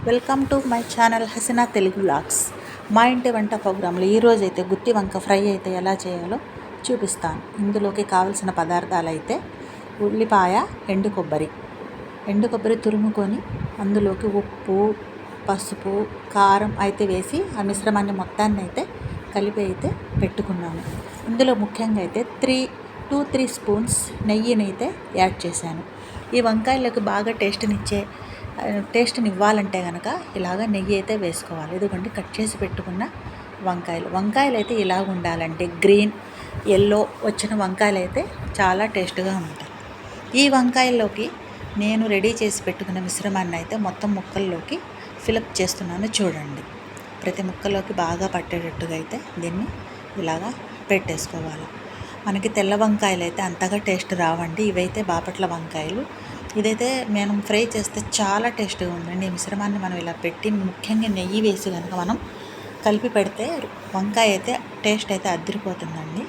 Welcome to my channel Haseena Telugu vlogs. మా ఇంటి వంట ప్రోగ్రాంలో ఈరోజు అయితే గుత్తి వంక ఫ్రై అయితే ఎలా చేయాలో చూపిస్తాను. ఇందులోకి కావలసిన పదార్థాలు అయితే ఉల్లిపాయ, ఎండు కొబ్బరి తురుముకొని అందులోకి ఉప్పు, పసుపు, కారం అయితే వేసి ఆ మిశ్రమాన్ని మొత్తాన్ని అయితే కలిపి అయితే పెట్టుకున్నాను. ఇందులో ముఖ్యంగా అయితే 3 స్పూన్స్ నెయ్యిని అయితే యాడ్ చేశాను. ఈ వంకాయలకు బాగా టేస్ట్ని ఇవ్వాలంటే కనుక ఇలాగ నెయ్యి అయితే వేసుకోవాలి. ఎందుకంటే కట్ చేసి పెట్టుకున్న వంకాయలు అయితే ఇలాగ ఉండాలంటే గ్రీన్, ఎల్లో వచ్చిన వంకాయలు అయితే చాలా టేస్ట్గా ఉంటాయి. ఈ వంకాయల్లోకి నేను రెడీ చేసి పెట్టుకున్న మిశ్రమాన్ని అయితే మొత్తం ముక్కల్లోకి ఫిలప్ చేస్తున్నాను. చూడండి, ప్రతి ముక్కలోకి బాగా పట్టేటట్టుగా అయితే దీన్ని ఇలాగా పెట్టేసుకోవాలి. మనకి తెల్ల వంకాయలు అయితే అంతగా టేస్ట్ రావండి. ఇవైతే బాపట్ల వంకాయలు. ఇదైతే మనం ఫ్రై చేస్తే చాలా టేస్ట్గా ఉందండి. ఈ మిశ్రమాన్ని మనం ఇలా పెట్టి ముఖ్యంగా నెయ్యి వేసి కనుక మనం కలిపి పెడితే వంకాయ అయితే టేస్ట్ అయితే అదిరిపోతుందండి.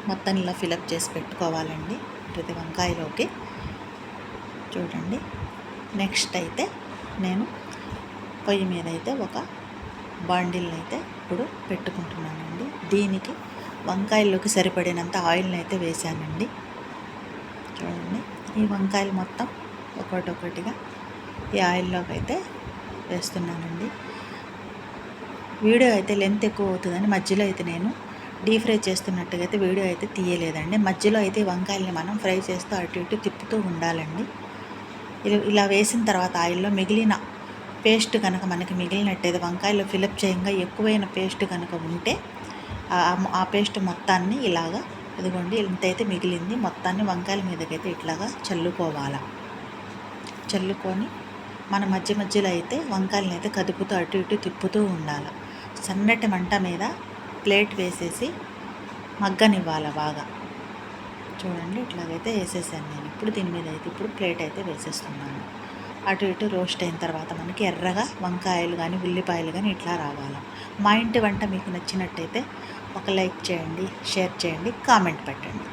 మొత్తం ఇలా ఫిలప్ చేసి పెట్టుకోవాలండి ప్రతి వంకాయలోకి. చూడండి, నెక్స్ట్ అయితే నేను పొయ్యి మీద అయితే ఒక బాండిల్ని అయితే ఇప్పుడు పెట్టుకుంటున్నానండి. దీనికి వంకాయల్లోకి సరిపడినంత ఆయిల్ని అయితే వేసానండి. చూడండి, ఈ వంకాయలు మొత్తం ఒక్కొక్కటిగా ఈ ఆయిల్లోకి అయితే వేస్తున్నానండి. వీడియో అయితే లెంత్ ఎక్కువ అవుతుందని మధ్యలో అయితే నేను డీప్ ఫ్రై చేస్తున్నట్టుగా అయితే వీడియో అయితే తీయలేదండి. మధ్యలో అయితే వంకాయల్ని మనం ఫ్రై చేస్తూ అటు ఇటు తిప్పుతూ ఉండాలండి. ఇలా వేసిన తర్వాత ఆయిల్లో మిగిలిన పేస్ట్ కనుక మనకి మిగిలినట్టయితే వంకాయలో ఫిలప్ చేయంగా ఎక్కువైన పేస్ట్ కనుక ఉంటే ఆ పేస్ట్ మొత్తాన్ని ఇలాగా ఇదిగోండి ఎంతైతే మిగిలింది మొత్తాన్ని వంకాయల మీదకైతే ఇట్లాగా చల్లుకొని మన మధ్యలో అయితే వంకాయలను అయితే కదుపుతూ అటు ఇటు తిప్పుతూ ఉండాలి. సన్నటి మంట మీద ప్లేట్ వేసేసి మగ్గనివ్వాలి బాగా. చూడండి, ఇట్లాగైతే వేసేసాను నేను. ఇప్పుడు దీని మీద అయితే ప్లేట్ అయితే వేసేస్తున్నాను. అటు ఇటు రోస్ట్ అయిన తర్వాత మనకి ఎర్రగా వంకాయలు కానీ ఉల్లిపాయలు కానీ ఇట్లా రావాలి. మా ఇంటి వంట మీకు నచ్చినట్టయితే ఒక లైక్ చేయండి, షేర్ చేయండి, కామెంట్ పెట్టండి.